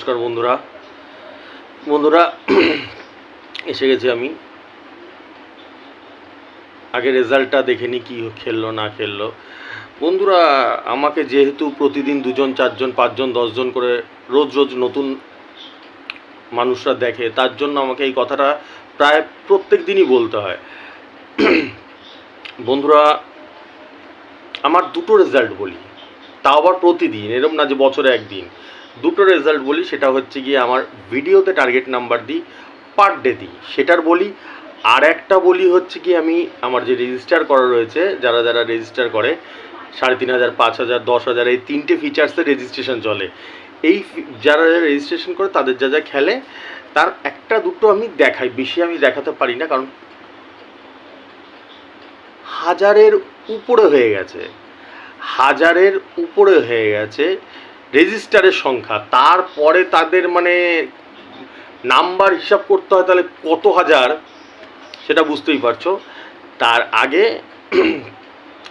নমস্কার বন্ধুরা বন্ধুরা এসে গেছি আমি। আগে রেজাল্টটা দেখে নি কি খেললো না খেললো। বন্ধুরা আমাকে যেহেতু প্রতিদিন 2জন 4জন 5জন 10জন করে রোজ রোজ নতুন মানুষরা দেখে, তার জন্য আমাকে এই কথাটা প্রায় প্রত্যেক দিনই বলতে হয়। বন্ধুরা আমার দুটো রেজাল্ট বলি, তাও আবার প্রতিদিন, এরকম না যে বছরে একদিন। দুটো রেজাল্ট বলি, সেটা হচ্ছে গিয়ে আমার ভিডিওতে টার্গেট নাম্বার দিই, পার ডে দিই, সেটার বলি। আর একটা বলি হচ্ছে কি, আমি আমার যে রেজিস্টার করা রয়েছে, যারা যারা রেজিস্টার করে 3,500 5,000 10,000 এই 3টে ফিচার্সের রেজিস্ট্রেশন চলে। এই যারা যারা রেজিস্ট্রেশন করে তাদের যা যা খেলে তার একটা দুটো আমি দেখাই, বেশি আমি দেখাতে পারি না, কারণ 1000-এর উপরে হয়ে গেছে, 1000-এর উপরে হয়ে গেছে রেজিস্টারের সংখ্যা। তারপরে তাদের মানে নাম্বার হিসাব করতে হয়, তাহলে কত হাজার সেটা বুঝতেই পারছো। তার আগে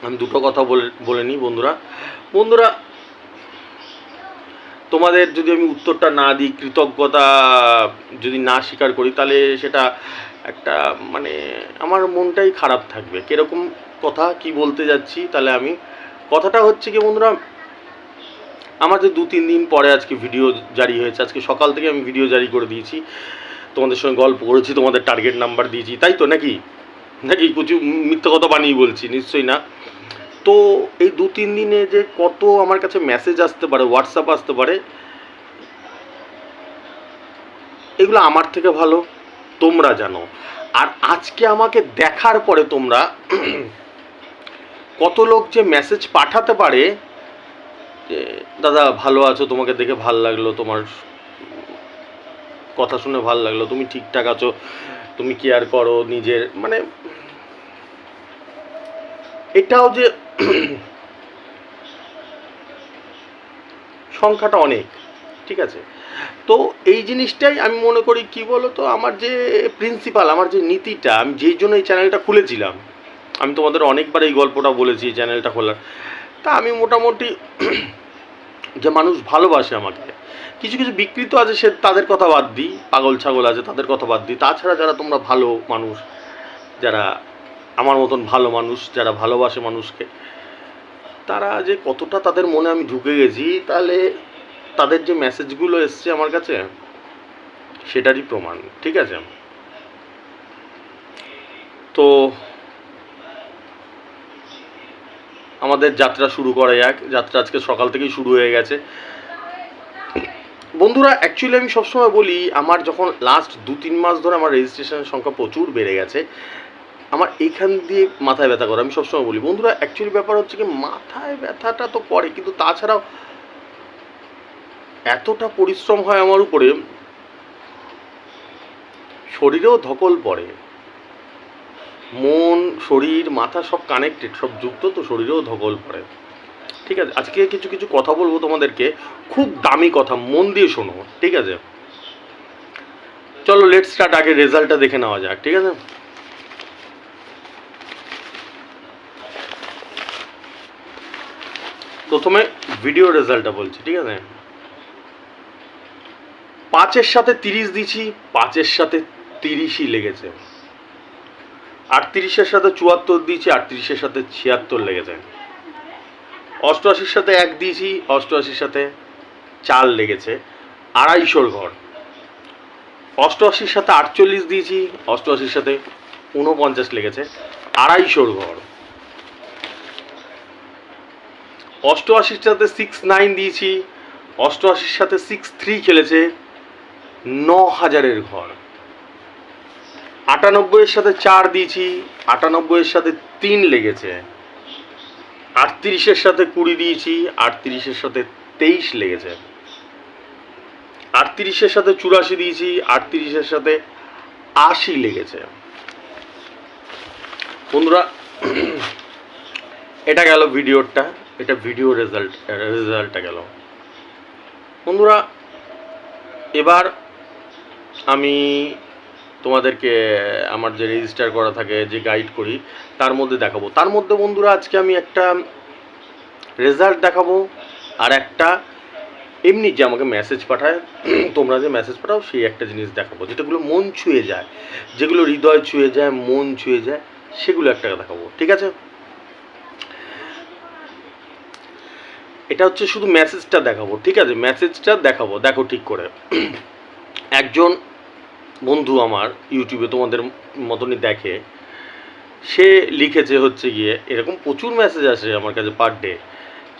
আমি দুটো কথা বলে নিই বন্ধুরা তোমাদের যদি আমি উত্তরটা না দিই, কৃতজ্ঞতা যদি না স্বীকার করি, তাহলে সেটা একটা মানে আমার মনটাই খারাপ থাকবে। কীরকম কথা কি বলতে যাচ্ছি, তাহলে আমি কথাটা হচ্ছে কি বন্ধুরা, আমার যে 2-3 দিন পরে আজকে ভিডিও জারি হয়েছে, আজকে সকাল থেকে আমি ভিডিও জারি করে দিয়েছি, তোমাদের সঙ্গে গল্প করেছি, তোমাদের টার্গেট নাম্বার দিয়েছি, তাই তো নাকি নাকি কিছু মিথ্যা কথা বানিয়ে বলছি? নিশ্চয়ই না। তো এই 2-3 দিনে যে কত আমার কাছে মেসেজ আসতে পারে, হোয়াটসঅ্যাপ আসতে পারে, এগুলো আমার থেকে ভালো তোমরা জানো। আর আজকে আমাকে দেখার পরে তোমরা কত লোক যে মেসেজ পাঠাতে পারে যে দাদা ভালো আছো, তোমাকে দেখে ভাল লাগলো, তোমার কথা শুনে ভাল লাগলো, তুমি ঠিকঠাক আছো, তুমি কেয়ার করো নিজের, মানে এটাও যে সংখ্যাটা অনেক, ঠিক আছে। তো এই জিনিসটাই আমি মনে করি কি বলো তো, আমার যে প্রিন্সিপাল, আমার যে নীতিটা, আমি যেই জন্য এই চ্যানেলটা খুলেছিলাম, আমি তোমাদের অনেকবার এই গল্পটা বলেছি এই চ্যানেলটা খোলার। তা আমি মোটামুটি যে মানুষ ভালোবাসে আমাকে, কিছু কিছু বিকৃত আছে সে তাদের কথা বাদ দিই, পাগল ছাগল আছে তাদের কথা বাদ দিই, তাছাড়া যারা তোমরা ভালো মানুষ, যারা আমার মতন ভালো মানুষ, যারা ভালোবাসে মানুষকে, তারা যে কতটা তাদের মনে আমি ঢুকে গেছি, তাহলে তাদের যে মেসেজগুলো এসছে আমার কাছে সেটারই প্রমাণ, ঠিক আছে। তো আমাদের যাত্রা শুরু করা যাক। যাত্রা আজকে সকাল থেকেই শুরু হয়ে গেছে বন্ধুরা। অ্যাকচুয়ালি আমি সবসময় বলি, আমার যখন লাস্ট 2-3 মাস ধরে আমার রেজিস্ট্রেশনের সংখ্যা প্রচুর বেড়ে গেছে, আমার এইখান দিয়ে মাথায় ব্যথা করে। আমি সবসময় বলি বন্ধুরা, অ্যাকচুয়ালি ব্যাপার হচ্ছে কি, মাথায় ব্যথাটা তো করে, কিন্তু তাছাড়াও এতটা পরিশ্রম হয় আমার উপরে, শরীরেও ধকল পড়ে, মন শরীর মাথা সব কানেক্টেড, সব যুক্ত, তো শরীরেও ধকল পড়ে, ঠিক আছে। আজকে কিছু কিছু কথা বলবো তোমাদেরকে, খুব দামি কথা, মন দিয়ে শোনো, ঠিক আছে। চলো লেট স্টার্ট, আগে রেজাল্টটা দেখে নেওয়া যাক, ঠিক আছে। প্রথমে ভিডিও রেজাল্টটা বলছি, ঠিক আছে। 5-এর সাথে 30 দিয়েছি, 5-এর সাথে 30ই লেগেছে। 38-এর সাথে 74 দিয়েছি, 38-এর সাথে 76 লেগেছে। 88-র সাথে 1 দিয়েছি, 88-র সাথে 4 লেগেছে, 250-র ঘর। 88-র সাথে 48 দিয়েছি, 88-র সাথে 49 লেগেছে, 250-র ঘর। 88-র সাথে 69 দিয়েছি, 88-র সাথে 63 খেলেছে, 9,000-এর ঘর। 98-এর সাথে 4 দিয়েছি, 98-এর সাথে 3 লেগেছে। 38-এর সাথে 20 দিয়েছি, 38-এর সাথে 23 লেগেছে। 38-এর সাথে 84 দিয়েছি, 38-এর সাথে 80 লেগেছে। বন্ধুরা এটা গেল ভিডিওটা, এটা ভিডিও রেজাল্টটা গেল বন্ধুরা। এবার আমি তোমাদেরকে আমার যে রেজিস্টার করা থাকে, যে গাইড করি, তার মধ্যে দেখাবো। তার মধ্যে বন্ধুরা আজকে আমি একটা রেজাল্ট দেখাবো, আর একটা এমনি যে আমাকে মেসেজ পাঠায়, তোমরা যে মেসেজ পাঠাও সেই একটা জিনিস দেখাবো, যেটাগুলো মন ছুঁয়ে যায়, যেগুলো হৃদয় ছুঁয়ে যায়, মন ছুঁয়ে যায়, সেগুলো একটা দেখাবো, ঠিক আছে? এটা হচ্ছে শুধু মেসেজটা দেখাবো, ঠিক আছে? মেসেজটা দেখাবো, দেখো ঠিক করে। একজন বন্ধু আমার ইউটিউবে তোমাদের মতনই দেখে, সে লিখেছে হচ্ছে গিয়ে, এরকম প্রচুর মেসেজ আসে আমার কাছে পার ডে,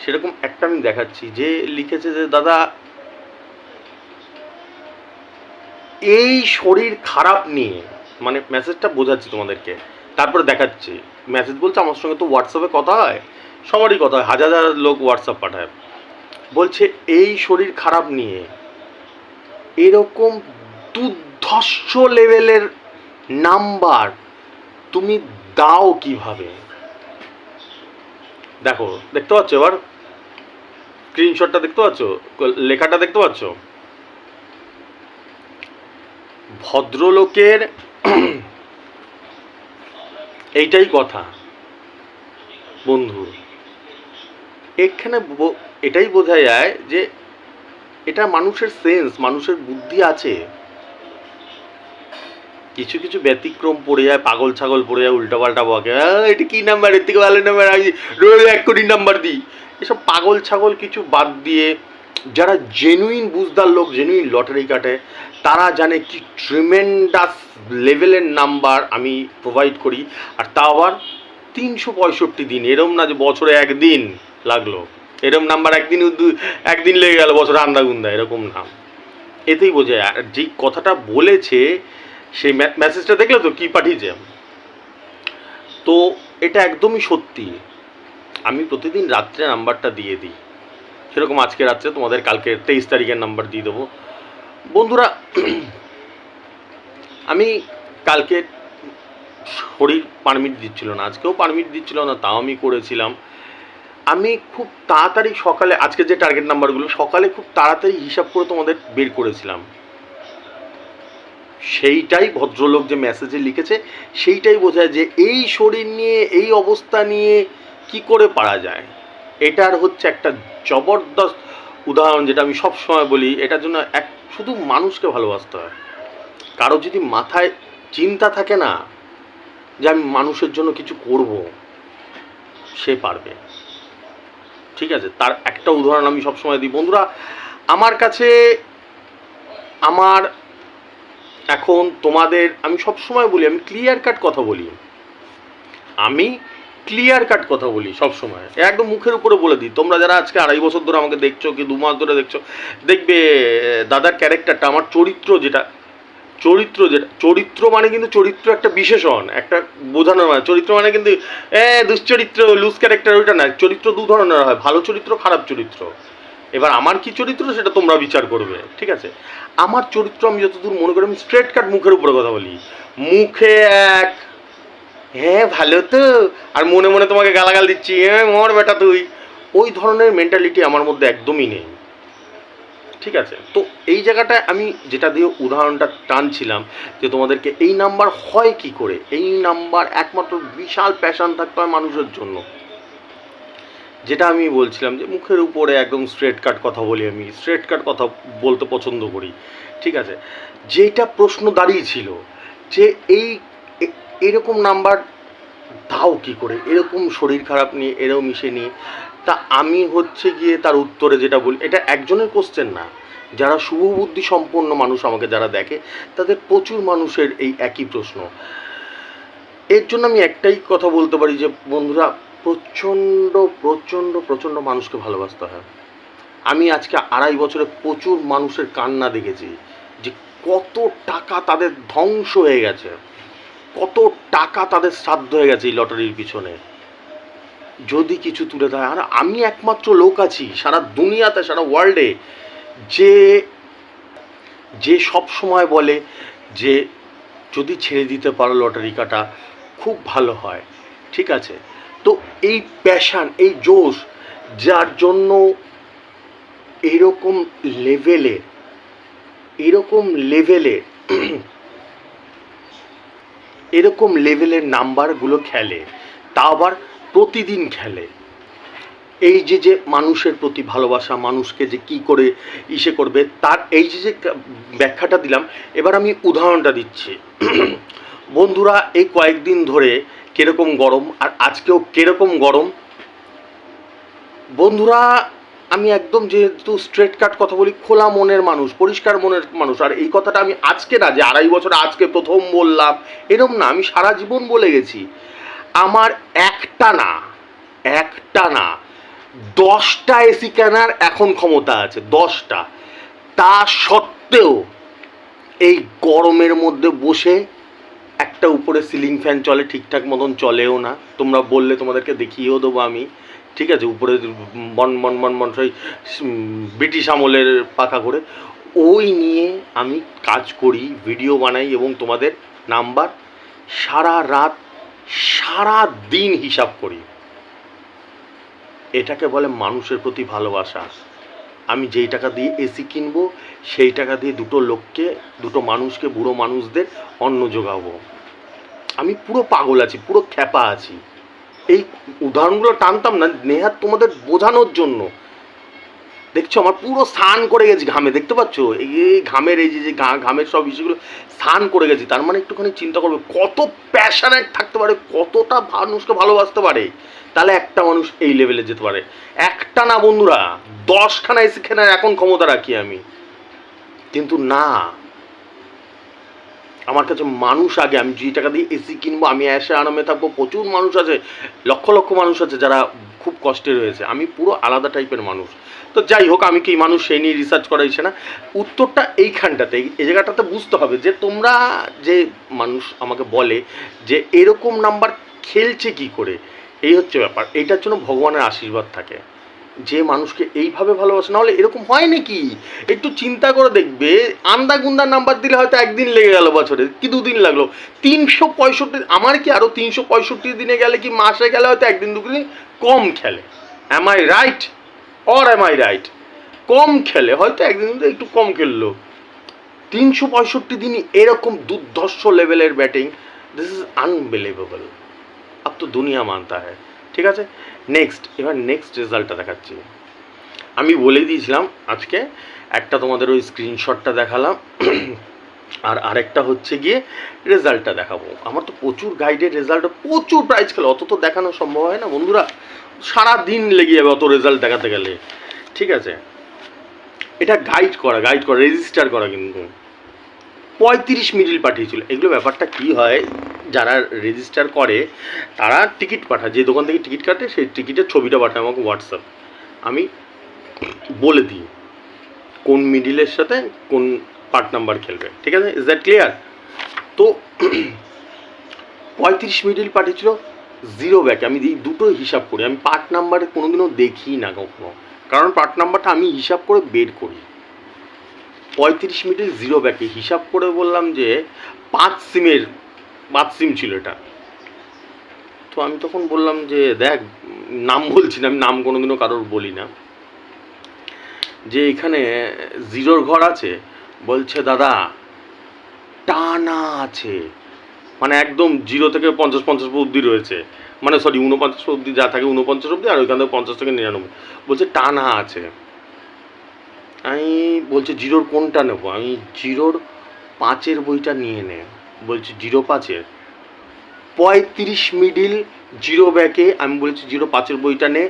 সেরকম একটা আমি দেখাচ্ছি, যে লিখেছে যে দাদা এই শরীর খারাপ নিয়ে, মানে মেসেজটা বোঝাচ্ছি তোমাদেরকে, তারপরে দেখাচ্ছি। মেসেজ বলছে আমার সঙ্গে তো হোয়াটসঅ্যাপে কথা হয়, সবারই কথা হয়, হাজার হাজার লোক হোয়াটসঅ্যাপ পাঠায়, বলছে এই শরীর খারাপ নিয়ে এরকম দুর্ধর্ষ লেভেলের নাম্বার তুমি দাও কিভাবে? দেখো, দেখতে পাচ্ছ এবার স্ক্রিনশটটা দেখতে পাচ্ছ, লেখাটা দেখতে পাচ্ছ? ভদ্রলোকের এইটাই কথা বন্ধু, এখানে এটাই বোঝা যায় যে এটা মানুষের সেন্স, মানুষের বুদ্ধি আছে। কিছু কিছু ব্যতিক্রম পড়ে যায়, পাগল ছাগল পড়ে যায়, উল্টাপাল্টা বকে, এটা কি নাম্বার, এর থেকে ভালো নাম্বার, আমি রোজ 1 কোটি নাম্বার দিই। এসব পাগল ছাগল কিছু বাদ দিয়ে যারা জেনুইন বুঝদার লোক, জেনুইন লটারি কাটে, তারা জানে কি ট্রিমেন্ডাস লেভেলের নাম্বার আমি প্রোভাইড করি, আর তা আবার 365 দিন, এরম না যে বছরে একদিন লাগলো, এরম নাম্বার একদিন লেগে গেল বছরে আন্দাগুন্দা, এরকম না। এতেই বোঝা যায়। আর যেই কথাটা বলেছে সেই মেসেজটা দেখলে তো কি পাঠিয়েছে, তো এটা একদমই সত্যি। আমি প্রতিদিন রাত্রে নাম্বারটা দিয়ে দিই, সেরকম আজকে রাত্রে তোমাদের কালকে 23 তারিখের নাম্বার দিয়ে দেবো বন্ধুরা। আমি কালকে শরীর পারমিট দিচ্ছিল না, আজকেও পারমিট দিচ্ছিল না, তাও আমি করেছিলাম। আমি খুব তাড়াতাড়ি সকালে, আজকে যে টার্গেট নাম্বারগুলো সকালে খুব তাড়াতাড়ি হিসাব করে তোমাদের বের করেছিলাম। সেইটাই ভদ্রলোক যে মেসেজে লিখেছে, সেইটাই বোঝায় যে এই শরীর নিয়ে, এই অবস্থা নিয়ে কি করে পারা যায়। এটার হচ্ছে একটা জবরদস্ত উদাহরণ, যেটা আমি সব সময় বলি, এটার জন্য শুধু মানুষকে ভালোবাসতে হয়। কারো যদি মাথায় চিন্তা থাকে না যে আমি মানুষের জন্য কিছু করব, সে পারবে, ঠিক আছে? তার একটা উদাহরণ আমি সবসময় দিই বন্ধুরা। আমার কাছে আমার এখন তোমাদের আমি সবসময় বলি, আমি ক্লিয়ার কাট কথা বলি, আমি ক্লিয়ার কাট কথা বলি সবসময়, একদম মুখের উপরে বলে দিই। তোমরা যারা আজকে 2.5 বছর ধরে আমাকে দেখছো, কি 2 মাস ধরে দেখছো, দেখবে দাদার ক্যারেক্টারটা, আমার চরিত্র মানে কিন্তু চরিত্র একটা বিশেষণ, একটা বোঝানোর, মানে চরিত্র মানে কিন্তু দুশ্চরিত্র, লুজ ক্যারেক্টার, ওইটা না। চরিত্র 2 ধরনের হয়, ভালো চরিত্র, খারাপ চরিত্র। এবার আমার কি চরিত্র সেটা তোমরা বিচার করবে, ঠিক আছে? আমার চরিত্র, আমি যতদূর মনে করি, আমি স্ট্রেট কাট মুখের উপরে কথা বলি, মুখে এক হ্যাঁ ভালো তো, আর মনে মনে তোমাকে গালাগাল দিচ্ছি, হ্যাঁ মর বেটা তুই, ওই ধরনের মেন্টালিটি আমার মধ্যে একদমই নেই, ঠিক আছে? তো এই জায়গাটায় আমি যেটা দিয়ে উদাহরণটা টানছিলাম, যে তোমাদেরকে এই নাম্বার হয় কি করে, এই নাম্বার একমাত্র বিশাল প্যাশন থাকতে হয় মানুষের জন্য। যেটা আমি বলছিলাম যে মুখের উপরে একদম স্ট্রেট কাট কথা বলি, আমি স্ট্রেট কাট কথা বলতে পছন্দ করি, ঠিক আছে? যেটা প্রশ্ন দাঁড়িয়েছিল যে এরকম নাম্বার দাও কি করে, এরকম শরীর খারাপ নিয়ে, এরকম মিশে নিয়ে, তা আমি হচ্ছে গিয়ে তার উত্তরে যেটা বলি, এটা একজনের কোশ্চেন না, যারা শুভবুদ্ধি সম্পন্ন মানুষ আমাকে যারা দেখে, তাদের প্রচুর মানুষের এই একই প্রশ্ন। এর জন্য আমি একটাই কথা বলতে পারি যে বন্ধুরা, প্রচণ্ড প্রচণ্ড প্রচণ্ড মানুষকে ভালোবাসতে হয়। আমি আজকে 2.5 বছরে প্রচুর মানুষের কান্না দেখেছি, যে কত টাকা তাদের ধ্বংস হয়ে গেছে, কত টাকা তাদের শ্রাদ্ধ হয়ে গেছে এই লটারির পিছনে, যদি কিছু তুলে দেয়। আর আমি একমাত্র লোক আছি সারা দুনিয়াতে, সারা ওয়ার্ল্ডে, যে যে সব সময় বলে যে যদি ছেড়ে দিতে পারো লটারি কাটা খুব ভালো হয়, ঠিক আছে? তো এই প্যাশান, এই জোশ, যার জন্য এরকম লেভেলের এরকম লেভেলের নাম্বারগুলো খেলে, তা আবার প্রতিদিন খেলে, এই যে যে মানুষের প্রতি ভালোবাসা, মানুষকে যে কি করে ইসে করবে, তার এই যে যে ব্যাখ্যাটা দিলাম। এবার আমি উদাহরণটা দিচ্ছি। বন্ধুরা, এই কয়েকদিন ধরে কিরকম গরম, আর আজকেও কিরকম গরম। বন্ধুরা, আমি একদম যেহেতু স্ট্রেট কাট কথা বলি, খোলা মনের মানুষ, পরিষ্কার মনের মানুষ, আর এই কথাটা আমি আজকে না যে 2.5 বছর আজকে প্রথম বললাম এরম না, আমি সারা জীবন বলে গেছি। আমার একটা না 10টা এসি কেনার এখন ক্ষমতা আছে, 10টা। তা সত্ত্বেও এই গরমের মধ্যে বসে একটা উপরে সিলিং ফ্যান চলে, ঠিকঠাক মতন চলেও না, তোমরা বললে তোমাদেরকে দেখিয়েও দেবো আমি, ঠিক আছে, উপরে বন বন বন বন সেই ব্রিটিশ আমলের পাখা করে ওই নিয়ে আমি কাজ করি, ভিডিও বানাই এবং তোমাদের নাম্বার সারা রাত সারা দিন হিসাব করি। এটাকে বলে মানুষের প্রতি ভালোবাসা। আমি যেই টাকা দিয়ে এসি কিনবো সেই টাকা দিয়ে দুটো মানুষকে, বুড়ো মানুষদের অন্ন যোগাবো। আমি পুরো পাগল আছি, পুরো খ্যাপা আছি। এই উদাহরণগুলো টানতাম না নেহাত তোমাদের বোঝানোর জন্য। দেখছো আমার পুরো স্নান করে গেছি ঘামে, দেখতে পাচ্ছ এই ঘামের এই যে ঘামের সব বিষয়গুলো স্নান করে গেছি। তার মানে একটুখানি চিন্তা করবে কত প্যাশনেট থাকতে পারে, কতটা মানুষকে ভালোবাসতে পারে, তাহলে একটা মানুষ এই লেভেলে যেতে পারে। একটা না বন্ধুরা, 10খানা এসি কেনার এখন ক্ষমতা রাখি আমি, কিন্তু না, আমার কাছে মানুষ আগে। আমি যে টাকা দিয়ে এসি কিনবো, আমি এসে আরামে থাকবো। প্রচুর মানুষ আছে, লক্ষ লক্ষ মানুষ আছে যারা খুব কষ্টে রয়েছে। আমি পুরো আলাদা টাইপের মানুষ। তো যাই হোক, আমি কি মানুষ সেই নিয়ে রিসার্চ করাইছে না। উত্তরটা এইখানটাতে, এই জায়গাটাতে বুঝতে হবে যে তোমরা যে মানুষ আমাকে বলে যে এরকম নাম্বার খেলছে কি করে, এই হচ্ছে ব্যাপার। এইটার জন্য ভগবানের আশীর্বাদ থাকে, যে মানুষকে এইভাবে ভালোবাসে। না হলে এরকম হয় নাকি? একটু চিন্তা করে দেখবে, আন্দা গুন্দা নাম্বার দিলে হয়তো একদিন লেগে গেল, বছরে কি 2 দিন লাগলো। 365, আমার কি আরো 365 দিনে গেলে কি মাসে গেলে হয়তো 1 দিন 2 দিন কম খেলে। Am I right or am I right? কম খেলে হয়তো 1 দিন একটু কম খেললো। 365 দিনই এরকম দুর্ধর্ষ লেভেলের ব্যাটিং, দিস ইজ আনবিলিভেবল। আব তো দুনিয়া মানতা হ্যায়। ঠিক আছে, এবার নেক্সট রেজাল্টটা দেখাচ্ছি। আমি বলে দিয়েছিলাম আজকে একটা তোমাদের ওই স্ক্রিনশটটা দেখালাম, আর আরেকটা হচ্ছে গিয়ে রেজাল্টটা দেখাবো। আমার তো প্রচুর গাইডের রেজাল্ট, প্রচুর প্রাইজ খেলে, অত তো দেখানো সম্ভব হয় না বন্ধুরা, সারা দিন লেগে যাবে অত রেজাল্ট দেখাতে গেলে। ঠিক আছে, এটা গাইড করা রেজিস্টার করা, কিন্তু 35 মিডিল পাঠিয়েছিল। এগুলো ব্যাপারটা কি হয়, যারা রেজিস্টার করে তারা টিকিট পাঠায়, যে দোকান থেকে টিকিট কাটে সেই টিকিটের ছবিটা পাঠায় আমাকে হোয়াটসঅ্যাপ। আমি বলে দিই কোন মিডিলের সাথে কোন পার্ট নাম্বার খেলবে। ঠিক আছে, ইজ দ্যাট ক্লিয়ার? তো 35 মিডিল পাঠিয়েছিল, 0 ব্যাকে। আমি দুটো হিসাব করি, আমি পার্ট নাম্বারে কোনোদিনও দেখি না কখনো, কারণ পার্ট নাম্বারটা আমি হিসাব করে বের করি। 35 মিডিল 0 ব্যাকে হিসাব করে বললাম যে 5 সিম ছিল এটা। তো আমি তখন বললাম যে দেখ, নাম বলছি না, আমি নাম কোনোদিনও কারোর বলি না, যে এখানে 0 ঘর আছে। বলছে দাদা টানা আছে, মানে একদম 0 থেকে 50 অবধি রয়েছে, মানে সরি 49 অবধি যা থাকে 49 অবধি, আর ওইখান থেকে 50 থেকে 99। বলছে টানা আছে। আমি বলছি 0 কোনটা নেবো? আমি 0 5 বইটা নিয়ে নে। বলছি 0 5? 35 মিডিল 0 ব্যাকে। আমি বলেছি 0 5 বইটা নে,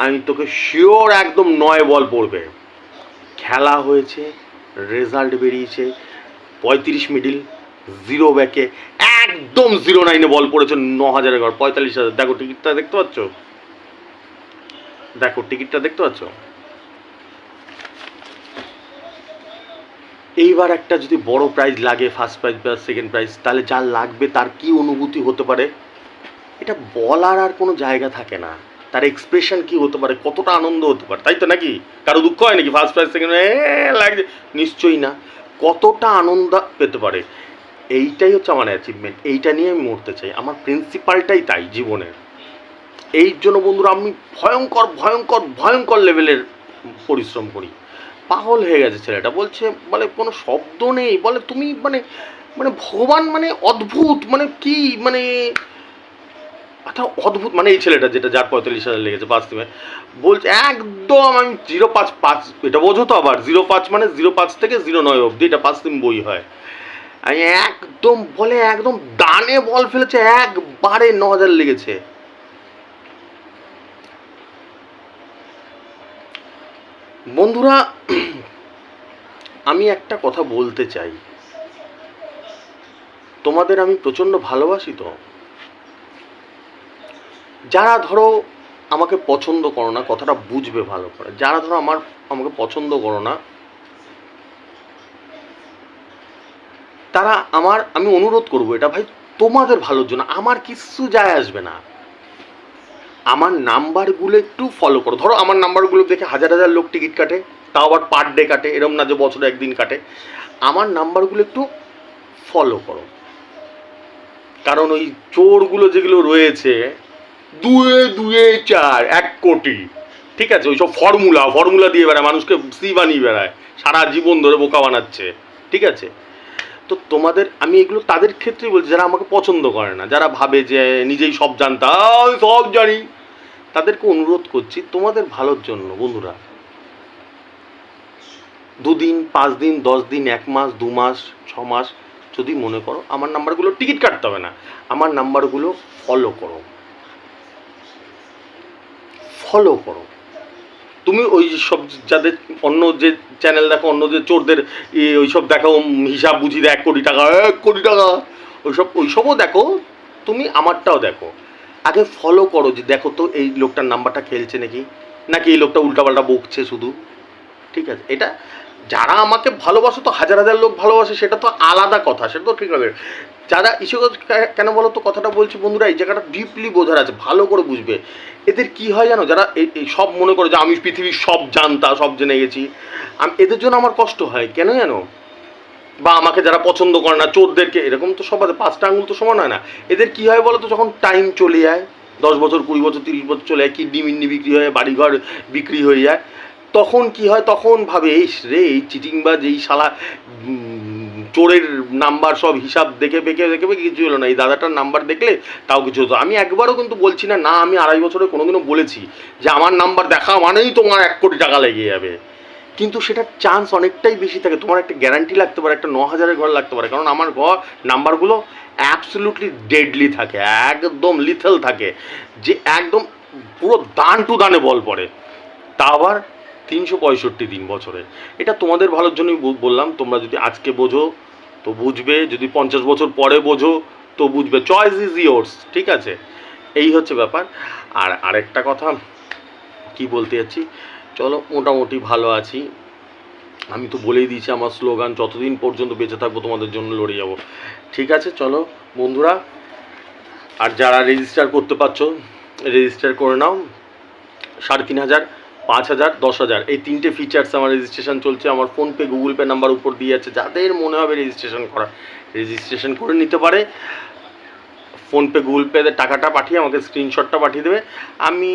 আমি তোকে শিওর একদম 9 বল পড়বে। খেলা হয়েছে, রেজাল্ট বেরিয়েছে, 35 মিডিল 0 ব্যাকে একদম 09 বল পড়েছে, 9000 ঘর, 45,000। দেখো টিকিটটা দেখতে পাচ্ছ, দেখো টিকিটটা দেখতে পাচ্ছ। এইবার একটা যদি বড় প্রাইজ লাগে, ফার্স্ট প্রাইজ বা সেকেন্ড প্রাইজ, তাহলে যার লাগবে তার কি অনুভূতি হতে পারে, এটা বলার আর কোনো জায়গা থাকে না। তার এক্সপ্রেশন কি হতে পারে, কতটা আনন্দ হতে পারে, তাই তো নাকি? কারো দুঃখ হয় নাকি ফার্স্ট প্রাইজ সেকেন্ড লাগছে? নিশ্চয়ই না। কতটা আনন্দ পেতে পারে, এইটাই হচ্ছে আমার অ্যাচিভমেন্ট। এইটা নিয়ে আমি মরতে চাই, আমার প্রিন্সিপালটাই তাই জীবনের। এই জন্য বন্ধুরা আমি ভয়ঙ্কর ভয়ঙ্কর ভয়ঙ্কর লেভেলের পরিশ্রম করি। পাগল হয়ে গেছে ছেলেটা, বলছে, বলে কোনো শব্দ নেই, বলে তুমি মানে মানে ভগবান মানে অদ্ভুত, মানে কি মানে একটা অদ্ভুত, মানে এই ছেলেটা যেটা যার 45,000 লেগেছে পাঁচ দিনে, বলছে একদম আমি 0.5, এটা বোঝো তো আবার 0.5 মানে 0.5 থেকে 0.9 অব্দি, এটা 5 দিন বই হয়। আমি একদম বলে একদম ডানে বল ফেলেছে, একবারে 9,000 লেগেছে। বন্ধুরা, আমি একটা কথা বলতে চাই, তোমাদের আমি প্রচণ্ড ভালোবাসি তো। যারা ধরো আমাকে পছন্দ করো না, কথাটা বুঝবে ভালো করে, যারা ধরো আমাকে পছন্দ করো না, তারা আমি অনুরোধ করবো এটা, ভাই তোমাদের ভালোর জন্য, আমার কিচ্ছু যায় আসবে না। আমার নাম্বারগুলো একটু ফলো করো। ধরো আমার নাম্বারগুলো দেখে হাজার হাজার লোক টিকিট কাটে, তাও আবার পার ডে কাটে, এরম না যে বছরে একদিন কাটে। আমার নাম্বারগুলো একটু ফলো করো, কারণ ওই চোরগুলো যেগুলো রয়েছে, 2-2-4 1 কোটি, ঠিক আছে, ওইসব ফর্মুলা দিয়ে বেড়ায়, মানুষকে সি বানিয়ে বেড়ায়, সারা জীবন ধরে বোকা বানাচ্ছে, ঠিক আছে। তো তোমাদের আমি এগুলো তাদের ক্ষেত্রেই বলছি যারা আমাকে পছন্দ করে না, যারা ভাবে যে নিজেই সব জানতা, আমি সব জানি, তাদেরকে অনুরোধ করছি তোমাদের ভালোর জন্য বন্ধুরা, 2 দিন 5 দিন 10 দিন 1 মাস 2 মাস 6 মাস যদি মনে করো, আমার নাম্বারগুলো টিকিট কাটতে হবে না, আমার নাম্বারগুলো ফলো করো। তুমি ওই সব যাদের অন্য যে চ্যানেল দেখো, অন্য যে চোরদের ওইসব দেখো, হিসাব বুঝি দেয় 1 কোটি টাকা 1 কোটি টাকা, ওইসবও দেখো, তুমি আমারটাও দেখো, আগে ফলো করো যে দেখো তো এই লোকটার নাম্বারটা খেলছে নাকি এই লোকটা উল্টাপাল্টা বকছে শুধু, ঠিক আছে। এটা যারা আমাকে ভালোবাসে তো হাজার হাজার লোক ভালোবাসে, সেটা তো আলাদা কথা, সেটা তো ঠিক আছে। যারা ইস্যু কেন বলো তো কথাটা বলছি বন্ধুরা, এই জায়গাটা ডিপলি বোঝার আছে, ভালো করে বুঝবে। এদের কি হয় জানো, যারা এই সব মনে করে যে আমি পৃথিবীর সব জানতা, সব জেনে গেছি, এদের জন্য আমার কষ্ট হয় কেন জানো, বা আমাকে যারা পছন্দ করে না, চোরদেরকে, এরকম তো সব আছে, 5টা আঙুল তো সমান হয় না। এদের কি হয় বলো তো, যখন টাইম চলে যায়, 10 বছর 20 বছর 30 বছর চলে যায়, কিডনি মিডনি বিক্রি হয়ে বাড়িঘর বিক্রি হয়ে যায়, তখন কি হয়, তখন ভাবে এই রে এই চিটিংবাজ, এই শালা চোরের নাম্বার সব হিসাব দেখে কিছু হলো না, এই দাদাটার নাম্বার দেখলে তাও কিছু হতো। আমি একবারও কিন্তু বলছি না, আমি 2.5 বছরে কোনোদিনও বলেছি যে আমার নাম্বার দেখা মানেই তোমার 1 কোটি টাকা লেগে যাবে, কিন্তু সেটার চান্স অনেকটাই বেশি থাকে। তোমার একটা গ্যারান্টি লাগতে পারে, একটা 9,000-এর ঘর লাগতে পারে, কারণ আমার নাম্বারগুলো অ্যাবসলিউটলি ডেডলি থাকে, একদম লিথেল থাকে, যে একদম পুরো দান টু দানে বল পড়ে, তা আবার 365 দিন বছরে। এটা তোমাদের ভালোর জন্যই বললাম, তোমরা যদি আজকে বোঝো তো বুঝবে, যদি 50 বছর পরে বোঝো তো বুঝবে, চয়েস ইজ ইয়োর্স, ঠিক আছে। এই হচ্ছে ব্যাপার। আর আরেকটা কথা কি বলতে যাচ্ছি, চলো মোটামুটি ভালো আছি, আমি তো বলেই দিয়েছি আমার স্লোগান, যতদিন পর্যন্ত বেঁচে থাকবো তোমাদের জন্য লড়ে যাব, ঠিক আছে। চলো বন্ধুরা, আর যারা রেজিস্টার করতে পারছো রেজিস্টার করে নাও, 3,500, 5,000, 10,000 এই 3টে ফিচার্স আমার রেজিস্ট্রেশন চলছে। আমার ফোনপে গুগল পে নাম্বার উপর দিয়ে আছে, যাদের মনে হবে রেজিস্ট্রেশন করে নিতে পারে। ফোনপে গুগল পেতে টাকাটা পাঠিয়ে আমাকে স্ক্রিনশটটা পাঠিয়ে দেবে। আমি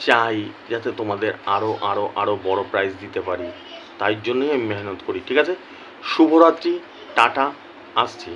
চাই যাতে তোমাদের আরও আরও আরও বড় প্রাইজ দিতে পারি, তাই জন্যই আমি মেহনত করি, ঠিক আছে। শুভরাত্রি, টাটা, আসছি।